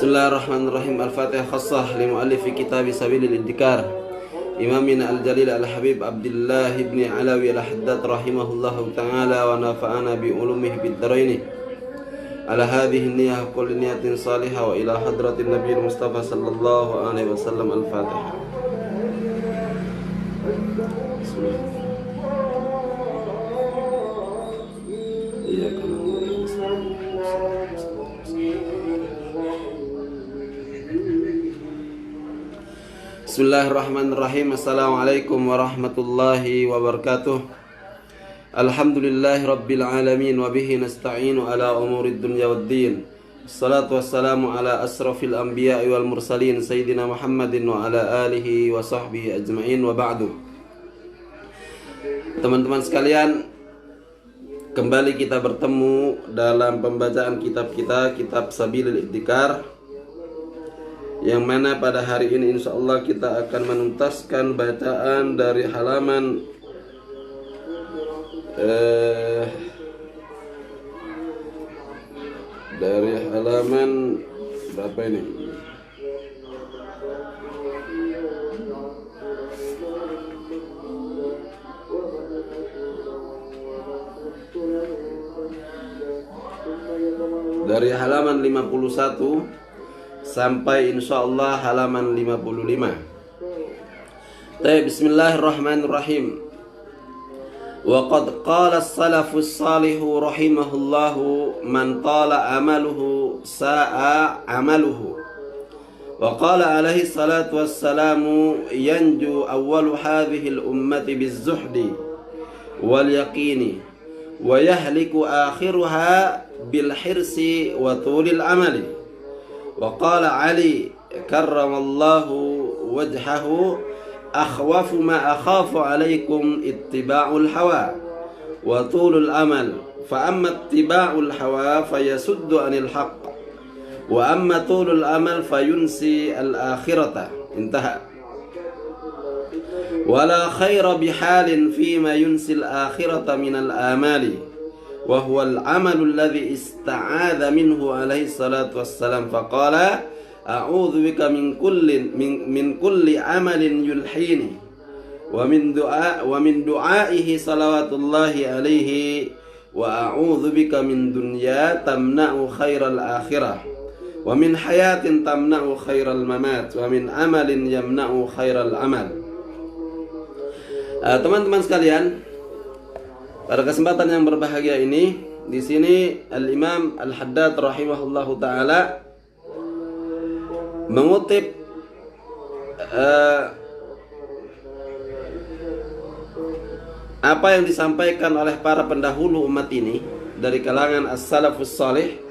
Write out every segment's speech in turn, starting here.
Bismillahirrahmanirrahim. Al-Fatihah khassah li muallifi kitab Sabilil Iddikar Imamina al-Jalil al-Habib Abdullah ibn Alawi al-Haddad rahimahullahu ta'ala wa nafa'ana bi ulumihi bid daraini. Ala hadhihi niyyah kulli niyatin salihah wa ila hadratin nabiyil Mustafa sallallahu alaihi wasallam. Al-Fatihah. Bismillah. Bismillahirrahmanirrahim. Assalamualaikum warahmatullahi wabarakatuh. Alhamdulillahi rabbil alamin wa bihi nasta'inu ala umurid dunya waddin. Assalatu wassalamu ala asrafil anbiya'i wal mursalin sayyidina Muhammadin wa ala alihi wa sahbihi ajma'in wa ba'du. Teman-teman sekalian, kembali kita bertemu dalam pembacaan kitab kita, kitab Sabilil Iddikar, yang mana pada hari ini insyaallah kita akan menuntaskan bacaan dari halaman berapa ini? Dari halaman 51 sampai insyaallah halaman 55. Baik, bismillahirrahmanirrahim. Wa qad qala as-salafus salihu rahimahullahu man tala amaluhu sa'a amaluhu. Wa qala alaihi salatu wassalamu yanju awwalu hadhihi al-ummati biz-zuhdi wal yaqini wa yahliku akhiruha bil hirsi wa tulil amali. وقال علي كرم الله وجهه أخوف ما أخاف عليكم اتباع الهوى وطول الأمل فأما اتباع الهوى فيسد عن الحق وأما طول الأمل فينسي الآخرة. انتهى. ولا خير بحال فيما ينسي الآخرة من الآمال وهو العمل الذي استعاذ منه عليه الصلاة والسلام فقال أعوذ بك من كل عمل يلحيني ومن دعائه صلوات الله عليه وأعوذ بك من دنيا تمنع خير الآخرة ومن حياة تمنع خير الممات ومن عمل يمنع خير العمل. Teman-teman sekalian, pada kesempatan yang berbahagia ini, di sini Al-Imam Al-Haddad rahimahullahu taala mengutip apa yang disampaikan oleh para pendahulu umat ini dari kalangan as-salafus salih.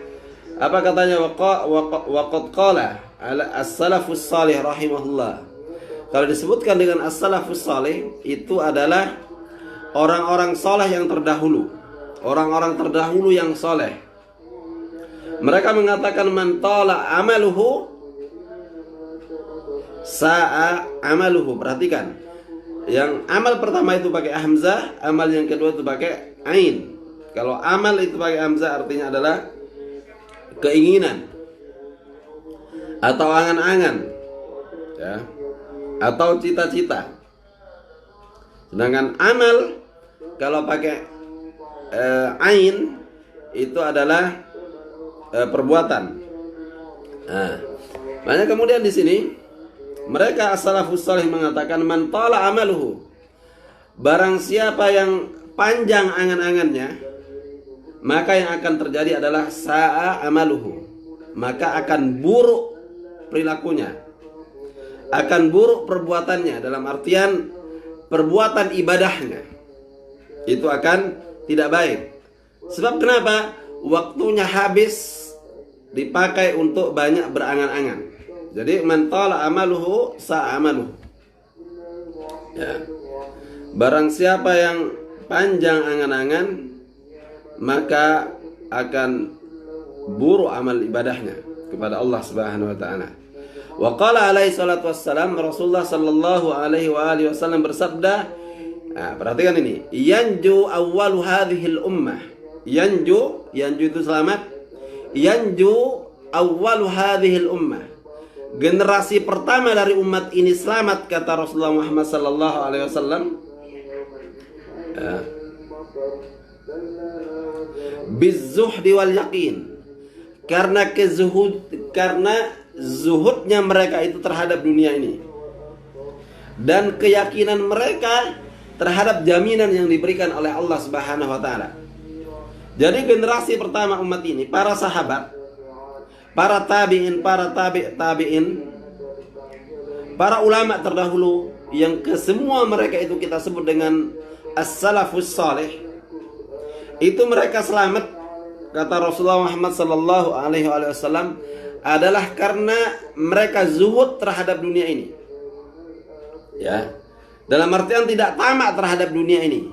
Apa katanya? Waqad qala as-salafus salih rahimahullah. Kalau disebutkan dengan as-salafus salih, itu adalah orang-orang soleh yang terdahulu, orang-orang terdahulu yang soleh. Mereka mengatakan man tala amaluhu sa'a amaluhu. Perhatikan, yang amal pertama itu pakai hamzah, amal yang kedua itu pakai ain. Kalau amal itu pakai hamzah artinya adalah keinginan atau angan-angan, ya, atau cita-cita. Sedangkan amal kalau pakai ain itu adalah perbuatan. Nah, makanya kemudian di sini mereka as-salafus salih mengatakan man tala amaluhu, barang siapa yang panjang angan-angannya, maka yang akan terjadi adalah sa'a amaluhu, maka akan buruk perilakunya, akan buruk perbuatannya, dalam artian perbuatan ibadahnya itu akan tidak baik. Sebab kenapa? Waktunya habis dipakai untuk banyak berangan-angan. Jadi man tala amaluhu sa'amaluhu, ya. Barang siapa yang panjang angan-angan, maka akan buruk amal ibadahnya kepada Allah Subhanahu wa taala. Wa qala alaihi salatu wassalam, Rasulullah sallallahu alaihi wa alihi wasallam bersabda, nah, perhatikan ini, yanju awwalu hadhil ummah. Yanju itu selamat. Yanju awwalu hadhil ummah. Generasi pertama dari umat ini selamat, kata Rasulullah Muhammad sallallahu alaihi wasallam. Bizzuhdi wal yaqin. Karena zuhudnya mereka itu terhadap dunia ini, dan keyakinan mereka terhadap jaminan yang diberikan oleh Allah Subhanahu wa taala. Jadi generasi pertama umat ini, para sahabat, para tabi'in, para tabi'in, para ulama terdahulu, yang kesemua mereka itu kita sebut dengan as-salafus salih, itu mereka selamat, kata Rasulullah Muhammad sallallahu alaihi wasallam, adalah karena mereka zuhud terhadap dunia ini. Ya. Dalam artian tidak tamak terhadap dunia ini.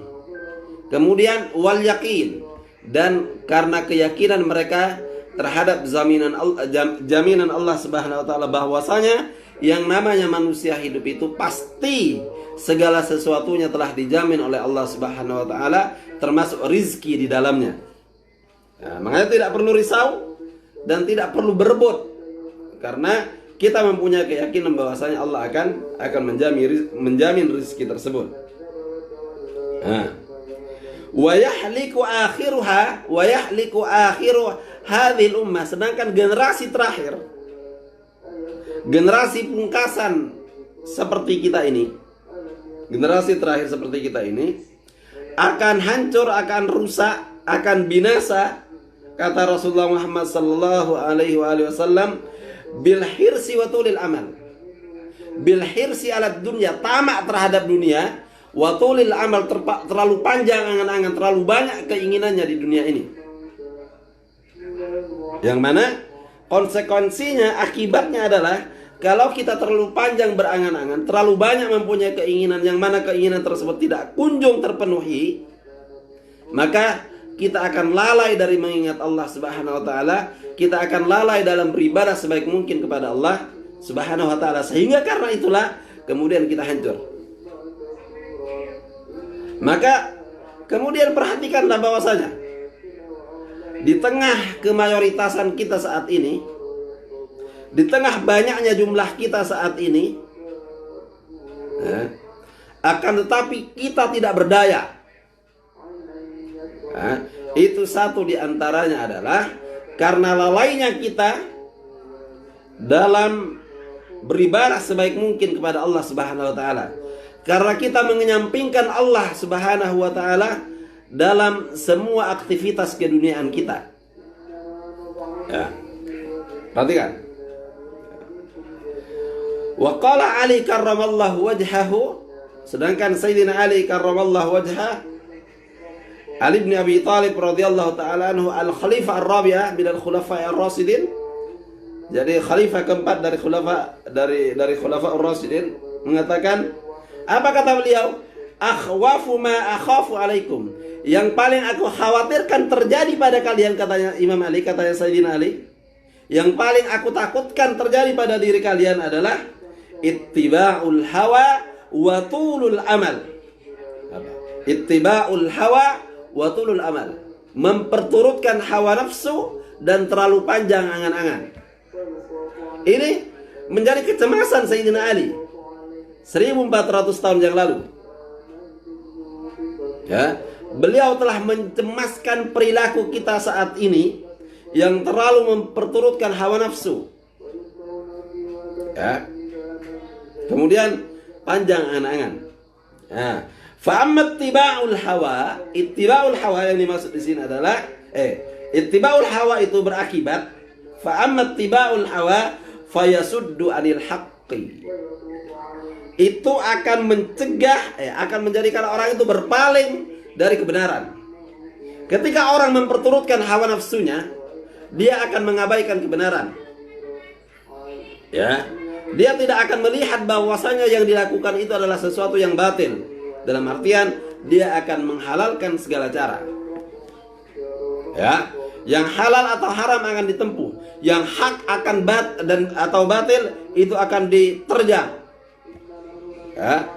Kemudian wal yaqin, dan karena keyakinan mereka terhadap jaminan Allah Subhanahu wa taala, bahwasanya yang namanya manusia hidup itu pasti segala sesuatunya telah dijamin oleh Allah Subhanahu wa taala, termasuk rizki di dalamnya. Nah, makanya tidak perlu risau dan tidak perlu berebut, karena kita mempunyai keyakinan bahwasanya Allah akan menjamin rizki tersebut. Nah, wa yahliku akhiru hadhil ummah, sedangkan generasi terakhir, generasi pungkasan seperti kita ini, generasi terakhir seperti kita ini akan hancur, akan rusak, akan binasa, kata Rasulullah Muhammad sallallahu alaihi wasallam, bil hirsi wa tulil amal. Bil hirsi ala dunya, tamak terhadap dunia, wa tulil amal, terlalu panjang angan-angan, terlalu banyak keinginannya di dunia ini. Yang mana konsekuensinya, akibatnya adalah kalau kita terlalu panjang berangan-angan, terlalu banyak mempunyai keinginan, yang mana keinginan tersebut tidak kunjung terpenuhi, maka kita akan lalai dari mengingat Allah Subhanahu wa taala, kita akan lalai dalam beribadah sebaik mungkin kepada Allah Subhanahu wa taala, sehingga karena itulah kemudian kita hancur. Maka kemudian perhatikanlah bahwasanya di tengah kemayoritasan kita saat ini, di tengah banyaknya jumlah kita saat ini, akan tetapi kita tidak berdaya. Itu satu di antaranya adalah karena lalainya kita dalam beribadah sebaik mungkin kepada Allah Subhanahu wa taala. Karena kita menyampingkan Allah Subhanahu wa taala dalam semua aktivitas keduniaan kita. Ya. Perhatikan. Wa qala Ali karramallahu wajhahu, sedangkan Sayyidina Ali karramallahu wajhah, Ali bin Abi Thalib radhiyallahu taala anhu, al-khalifah ar-rabi'ah min al-khulafa' ar-rasyidin. Jadi khalifah keempat dari khulafa ar-rasyidin mengatakan, apa kata beliau? Akhwafu ma akhafu alaikum. Yang paling aku khawatirkan terjadi pada kalian, katanya Imam Ali, katanya Sayyidina Ali, yang paling aku takutkan terjadi pada diri kalian adalah ittiba'ul hawa wa tulul amal. Ittiba'ul hawa wa tulul amal, memperturutkan hawa nafsu dan terlalu panjang angan-angan. Ini menjadi kecemasan Sayyidina Ali 1400 tahun yang lalu. Ya, beliau telah mencemaskan perilaku kita saat ini yang terlalu memperturutkan hawa nafsu. Ya. Kemudian panjang angan-angan. Ya. Fa'amma ittiba'ul hawa, ittiba'ul hawa yang dimaksud di sini adalah ittiba'ul hawa itu berakibat, fa'amma ittiba'ul hawa fayasuddu 'anil haqqi. Itu akan mencegah, akan menjadikan orang itu berpaling dari kebenaran. Ketika orang memperturutkan hawa nafsunya, dia akan mengabaikan kebenaran. Ya, dia tidak akan melihat bahwasanya yang dilakukan itu adalah sesuatu yang batil. Dalam artian dia akan menghalalkan segala cara. Ya, yang halal atau haram akan ditempuh, yang hak akan atau batil itu akan diterjang. Ya.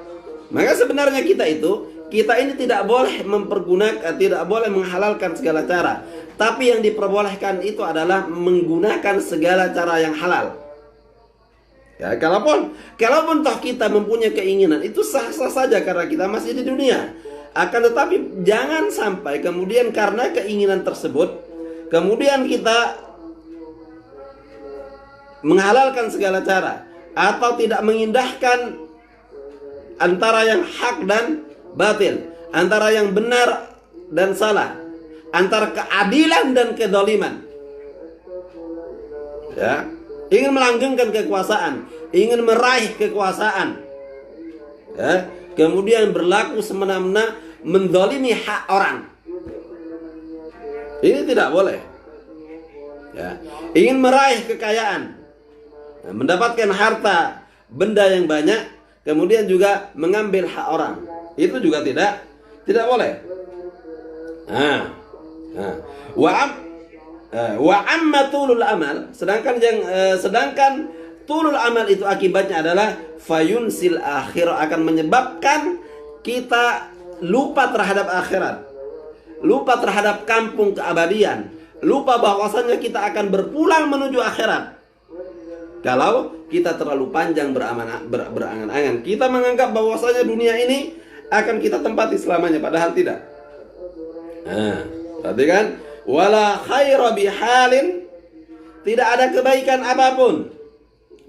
Maka sebenarnya kita itu kita ini tidak boleh mempergunakan, tidak boleh menghalalkan segala cara. Tapi yang diperbolehkan itu adalah menggunakan segala cara yang halal. Ya, kalaupun toh kita mempunyai keinginan, itu sah-sah saja karena kita masih di dunia. Akan tetapi jangan sampai kemudian karena keinginan tersebut, kemudian kita menghalalkan segala cara atau tidak mengindahkan antara yang hak dan batil, antara yang benar dan salah, antara keadilan dan kezaliman. Ya, ingin melanggengkan kekuasaan, ingin meraih kekuasaan, ya, kemudian berlaku semena-mena menzalimi hak orang. Ini tidak boleh. Ya, ingin meraih kekayaan, mendapatkan harta, benda yang banyak, kemudian juga mengambil hak orang. Itu juga tidak boleh. Wa amma tulul amal, sedangkan tulul amal itu akibatnya adalah fayunsil akhirah, akan menyebabkan kita lupa terhadap akhirat, lupa terhadap kampung keabadian, lupa bahwasanya kita akan berpulang menuju akhirat. Kalau kita terlalu panjang berangan-angan, kita menganggap bahwasanya dunia ini akan kita tempati selamanya, padahal tidak. Berarti kan, wala khaira bihalin, tidak ada kebaikan apapun,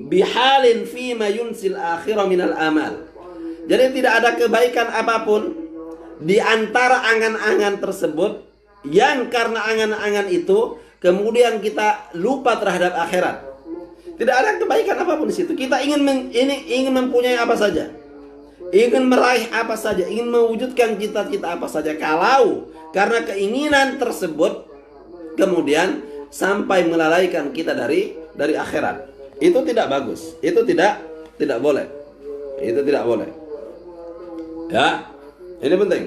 bihalin fima yunsil akhirah minal amal. Jadi tidak ada kebaikan apapun di antara angan-angan tersebut yang karena angan-angan itu kemudian kita lupa terhadap akhirat. Tidak ada kebaikan apapun di situ. Kita ingin mempunyai apa saja, ingin meraih apa saja, ingin mewujudkan cita-cita apa saja. Kalau karena keinginan tersebut kemudian sampai melalaikan kita dari akhirat, itu tidak bagus. Itu tidak boleh. Itu tidak boleh. Ya, ini penting.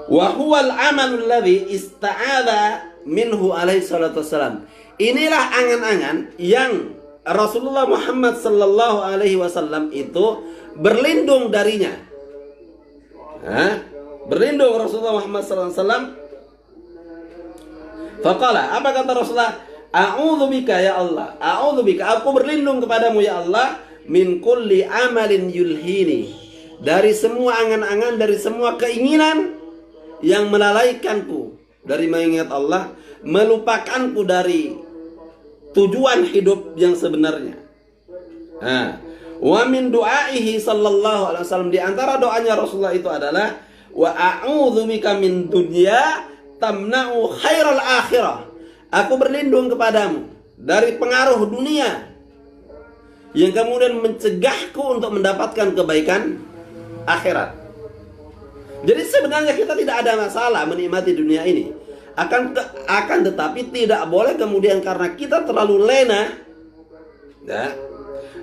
Wa huwal amalul ladzi ista'adha minhu alaihi salatu wassalam. Inilah angan-angan yang Rasulullah Muhammad sallallahu alaihi wasallam itu berlindung darinya. Berlindung Rasulullah Muhammad sallallahu alaihi wasallam. Faqala, apa kata Rasulullah? A'udzubika ya Allah, a'udzubika, aku berlindung kepadamu ya Allah, min kulli amalin yulhini, dari semua angan-angan, dari semua keinginan yang melalaikanku dari mengingat Allah, melupakanku dari tujuan hidup yang sebenarnya. Wa min du'aihi sallallahu alaihi wasallam, di antara doanya Rasulullah itu adalah wa a'udzubika min dunya tamna'u khairal akhirah. Aku berlindung kepadamu dari pengaruh dunia yang kemudian mencegahku untuk mendapatkan kebaikan akhirat. Jadi sebenarnya kita tidak ada masalah menikmati dunia ini. Akan tetapi tidak boleh kemudian karena kita terlalu lena, ya,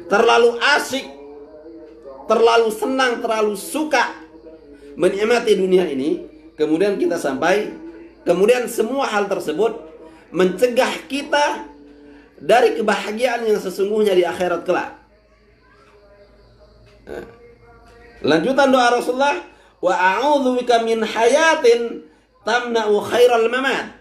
terlalu asyik, terlalu senang, terlalu suka menikmati dunia ini, kemudian kita kemudian semua hal tersebut mencegah kita dari kebahagiaan yang sesungguhnya di akhirat kelak. Lanjutan doa Rasulullah, wa a'udzubika min hayatin tamna'u khairal mamat.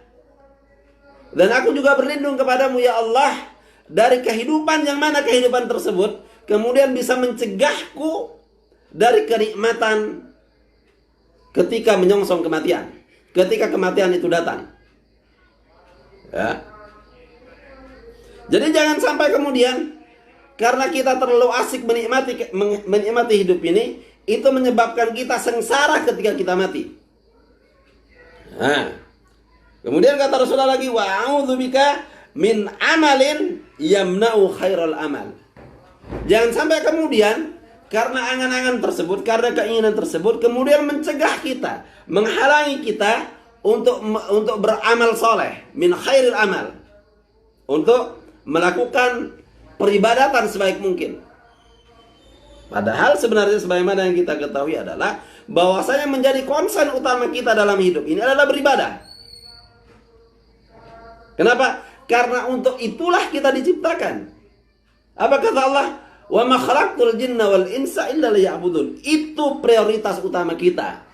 Dan aku juga berlindung kepadamu ya Allah dari kehidupan yang mana kehidupan tersebut kemudian bisa mencegahku dari kenikmatan ketika menyongsong kematian, ketika kematian itu datang. Ya. Jadi jangan sampai kemudian karena kita terlalu asik menikmati hidup ini, itu menyebabkan kita sengsara ketika kita mati. Kemudian kata Rasulullah lagi, wa a'udzubika min amalin yamna'u khairal amal. Jangan sampai kemudian karena angan-angan tersebut, karena keinginan tersebut kemudian mencegah kita, menghalangi kita untuk beramal soleh, min khairil amal, untuk melakukan peribadatan sebaik mungkin. Padahal sebenarnya sebagaimana yang kita ketahui adalah bahwasanya menjadi konsen utama kita dalam hidup ini adalah beribadah. Kenapa? Karena untuk itulah kita diciptakan. Apa kata Allah? Wa ma khalaqtul jinna wal insa illa liya'budun. Itu prioritas utama kita.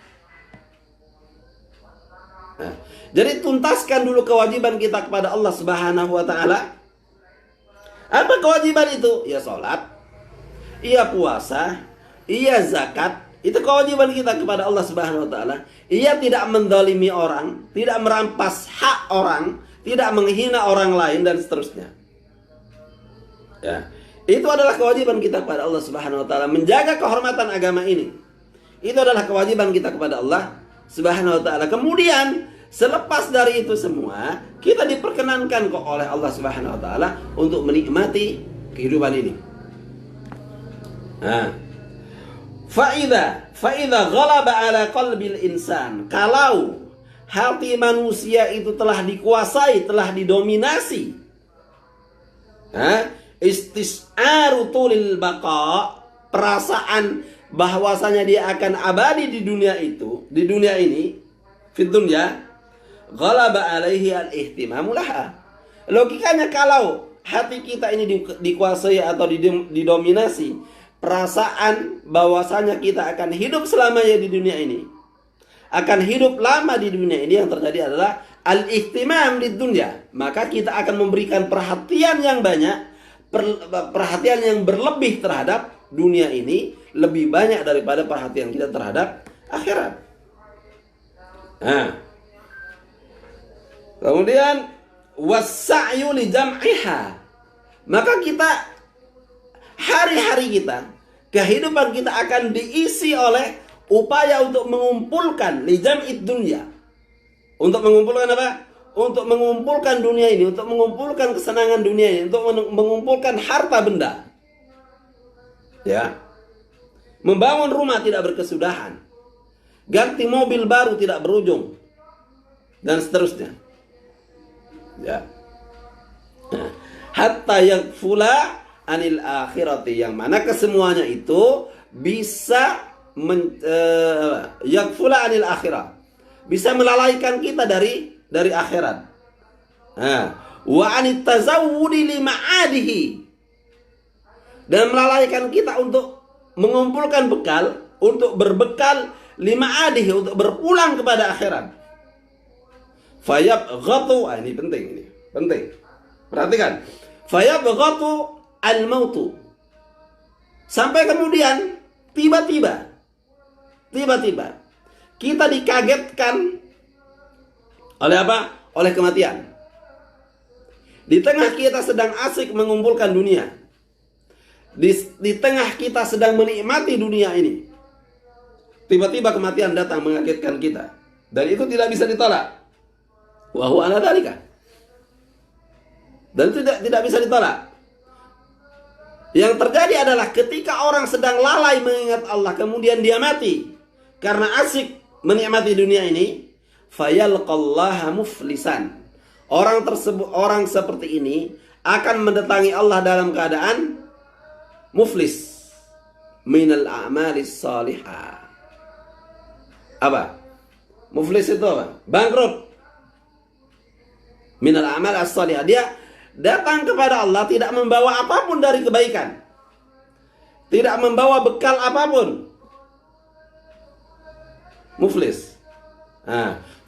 Nah, jadi tuntaskan dulu kewajiban kita kepada Allah Subhanahu wa taala. Apa kewajiban itu? Ya salat, iya puasa, iya zakat. Itu kewajiban kita kepada Allah Subhanahu wa taala. Ia tidak mendolimi orang, tidak merampas hak orang, tidak menghina orang lain dan seterusnya. Ya. Itu adalah kewajiban kita kepada Allah Subhanahu wa taala, menjaga kehormatan agama ini. Itu adalah kewajiban kita kepada Allah Subhanahu wa taala. Kemudian selepas dari itu semua, kita diperkenankan kok oleh Allah Subhanahu wa taala untuk menikmati kehidupan ini. Nah, Fa'idha ghalaba ala qalbil insan. Kalau hati manusia itu telah dikuasai, telah didominasi, istis'aru tulil baqa, perasaan bahwasanya dia akan abadi di dunia itu, di dunia ini, fid dunya, ghalaba alaihi al-ihtimamu laha. Logikanya kalau hati kita ini dikuasai atau didominasi perasaan bahwasanya kita akan hidup selamanya di dunia ini, akan hidup lama di dunia ini, yang terjadi adalah al-ihtimam di dunia, maka kita akan memberikan perhatian yang banyak, perhatian yang berlebih terhadap dunia ini, lebih banyak daripada perhatian kita terhadap akhirat. Nah, kemudian wasa'yu li jam'iha, maka kita hari-hari kita, kehidupan kita akan diisi oleh upaya untuk mengumpulkan li jam'id dunya. Untuk mengumpulkan apa? Untuk mengumpulkan dunia ini, untuk mengumpulkan kesenangan dunia ini, untuk mengumpulkan harta benda. Ya. Membangun rumah tidak berkesudahan. Ganti mobil baru tidak berujung. Dan seterusnya. Ya. Nah, hatta yakfula anil akhirati, yang mana kesemuanya itu bisa yakfula anil akhirah, bisa melalaikan kita dari akhirat. Nah, wa anit tazawwudi li ma'adihi, dan melalaikan kita untuk mengumpulkan bekal, untuk berbekal li ma'adihi, untuk berpulang kepada akhirat. Fayabghatu, ini penting, ini penting. Perhatikan. Fayabghatu al-mautu, sampai kemudian tiba-tiba kita dikagetkan oleh apa? Oleh kematian. Di tengah kita sedang asik mengumpulkan dunia, di tengah kita sedang menikmati dunia ini, tiba-tiba kematian datang mengagetkan kita, dan itu tidak bisa ditolak. Wa huwa ala dzalika, dan itu tidak bisa ditolak. Yang terjadi adalah ketika orang sedang lalai mengingat Allah, kemudian dia mati karena asik menikmati dunia ini, fayalqallaha muflisan. Orang tersebut, orang seperti ini akan mendatangi Allah dalam keadaan muflis minal a'malis salihah. Apa? Muflis itu apa? Bangkrut. Minal a'mal as-salihah. Dia datang kepada Allah tidak membawa apapun dari kebaikan, tidak membawa bekal apapun. Muflis.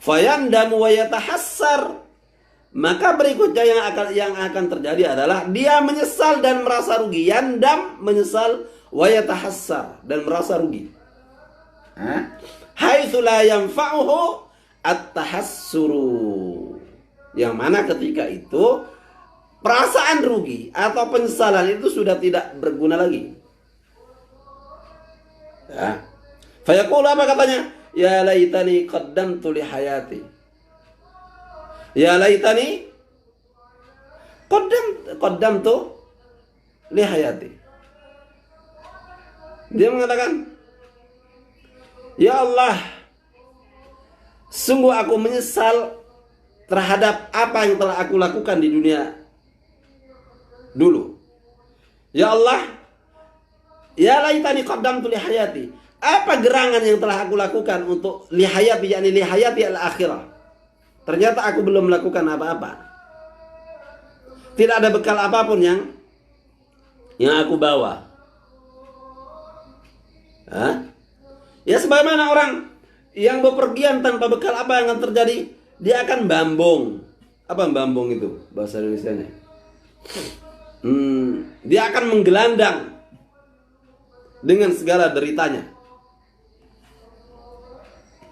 Fayandamu wa yatahassar, maka berikutnya yang akan terjadi adalah dia menyesal dan merasa rugi. Yandam, menyesal, wa yatahassar, dan merasa rugi. Haitsu la yanfa'uhu at-tahassuru, yang mana ketika itu perasaan rugi atau penyesalan itu sudah tidak berguna lagi. Ya. Fayaqulu, apa katanya? Ya laitani qaddamtu li hayati. Ya laitani qaddamtu li hayati. Dia mengatakan, ya Allah, sungguh aku menyesal terhadap apa yang telah aku lakukan di dunia dulu. Ya Allah, ya laitani qaddamtu li hayati. Apa gerangan yang telah aku lakukan untuk li hayati, yakni li hayati al-akhirah. Ternyata aku belum melakukan apa-apa. Tidak ada bekal apapun yang aku bawa. Hah? Ya sebagaimana orang yang bepergian tanpa bekal, apa yang akan terjadi? Dia akan bambung. Apa bambung itu bahasa Indonesianya? Dia akan menggelandang dengan segala deritanya.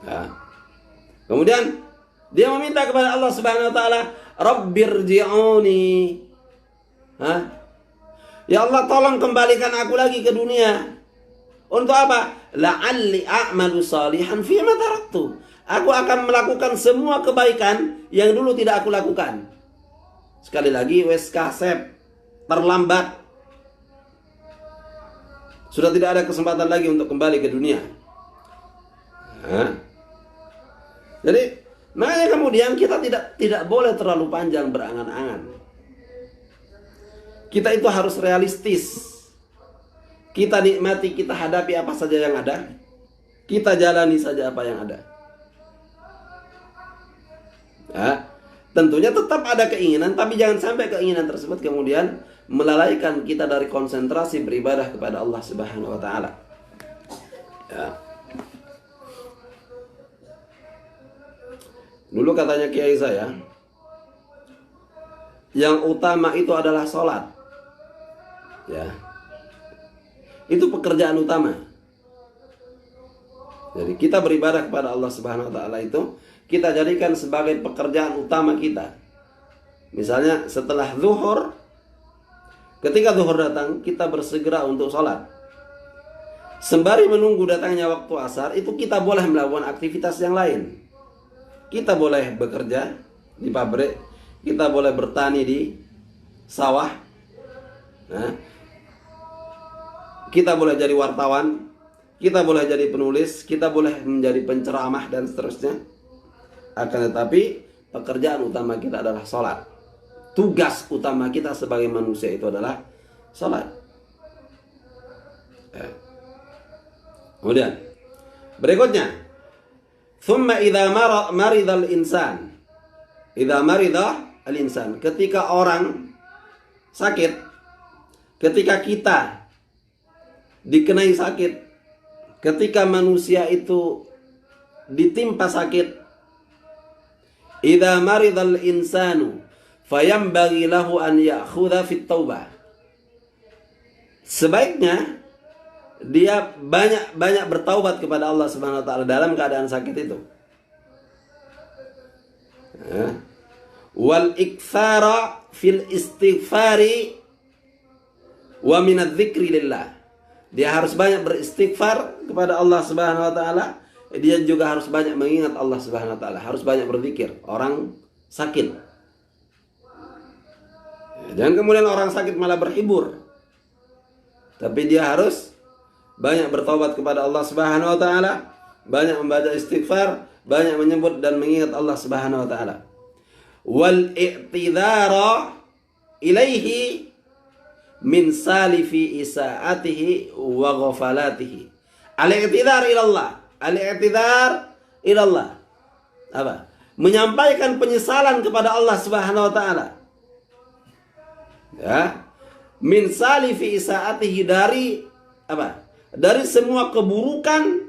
Nah, kemudian dia meminta kepada Allah Subhanahu wa taala, Rabbirji'uni. Ya Allah, tolong kembalikan aku lagi ke dunia. Untuk apa? La'alli a'malu salihan fima taraktu. Aku akan melakukan semua kebaikan yang dulu tidak aku lakukan. Sekali lagi, wes kasep, terlambat. Sudah tidak ada kesempatan lagi untuk kembali ke dunia. Jadi, makanya kemudian kita tidak boleh terlalu panjang berangan-angan. Kita itu harus realistis. Kita nikmati, kita hadapi apa saja yang ada. Kita jalani saja apa yang ada. Tentunya tetap ada keinginan, tapi jangan sampai keinginan tersebut kemudian melalaikan kita dari konsentrasi beribadah kepada Allah Subhanahu wa taala. Dulu katanya kiai saya, yang utama itu adalah sholat. Itu pekerjaan utama. Jadi kita beribadah kepada Allah Subhanahu wa taala itu kita jadikan sebagai pekerjaan utama kita. Misalnya setelah zuhur, ketika zuhur datang, kita bersegera untuk sholat. Sembari menunggu datangnya waktu asar, itu kita boleh melakukan aktivitas yang lain. Kita boleh bekerja di pabrik, kita boleh bertani di sawah, kita boleh jadi wartawan, kita boleh jadi penulis, kita boleh menjadi penceramah dan seterusnya. Akan tetapi pekerjaan utama kita adalah sholat. Tugas utama kita sebagai manusia itu adalah sholat. Kemudian berikutnya, thumma idza maridal insan. Idza marida al-insan, ketika orang sakit, ketika kita dikenai sakit, ketika manusia itu ditimpa sakit, idza maridal insanu fayambaghi lahu an ya'khudha fit taubah. Sebaiknya dia banyak bertaubat kepada Allah Subhanahu wa taala dalam keadaan sakit itu. Wal iktsara fil istighfari wa min adz-dzikri lillah. Dia harus banyak beristighfar kepada Allah Subhanahu wa taala. Dia juga harus banyak mengingat Allah Subhanahu wa taala, harus banyak berzikir. Orang sakit, jangan kemudian orang sakit malah berhibur, tapi dia harus banyak bertobat kepada Allah Subhanahu wa taala, banyak membaca istighfar, banyak menyebut dan mengingat Allah Subhanahu wa taala. Wal i'tidhara ilaihi min salifi isaatihi wa ghafalatihi. Al-i'tidhar ilallah. Al-i'tidhar ilallah. Apa? Menyampaikan penyesalan kepada Allah Subhanahu wa taala. Min salifi isaatihi, dari apa? Dari semua keburukan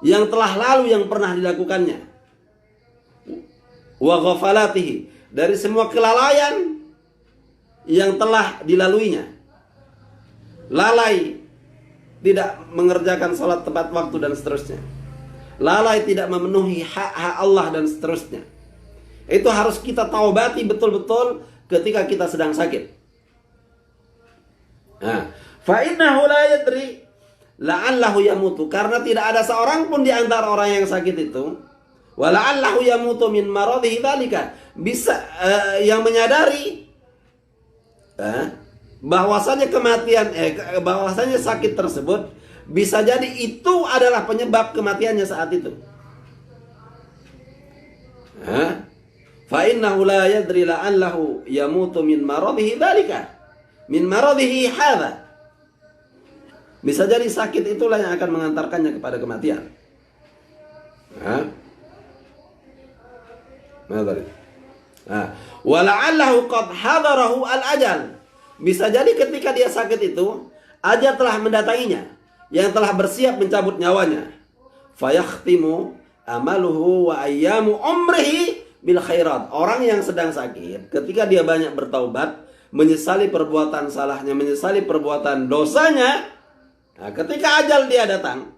yang telah lalu yang pernah dilakukannya. Wa ghafalatihi, dari semua kelalaian yang telah dilaluinya. Lalai tidak mengerjakan salat tepat waktu dan seterusnya. Lalai tidak memenuhi hak-hak Allah dan seterusnya. Itu harus kita taubati betul-betul ketika kita sedang sakit. Fa innahu la yadri la'allahu yamutu, karena tidak ada seorang pun di antara orang yang sakit itu, wa la'allahu yamutu min maradhihi dzalika, bisa yang menyadari bahwasanya kematian bahwasanya sakit tersebut bisa jadi itu adalah penyebab kematiannya saat itu. Fa innahu la yadri la'allahu yamutu min maradhihi dzalika, min maradhihi hadza. Bisa jadi sakit itulah yang akan mengantarkannya kepada kematian. Wa la'allahu qad hadarahu al-ajal. Bisa jadi ketika dia sakit itu, ajal telah mendatanginya. yang telah bersiap mencabut nyawanya. Fayakhtimu amaluhu wa ayyamu umrihi bil khairat. Orang yang sedang sakit, ketika dia banyak bertaubat, menyesali perbuatan salahnya, menyesali perbuatan dosanya, nah, ketika ajal dia datang,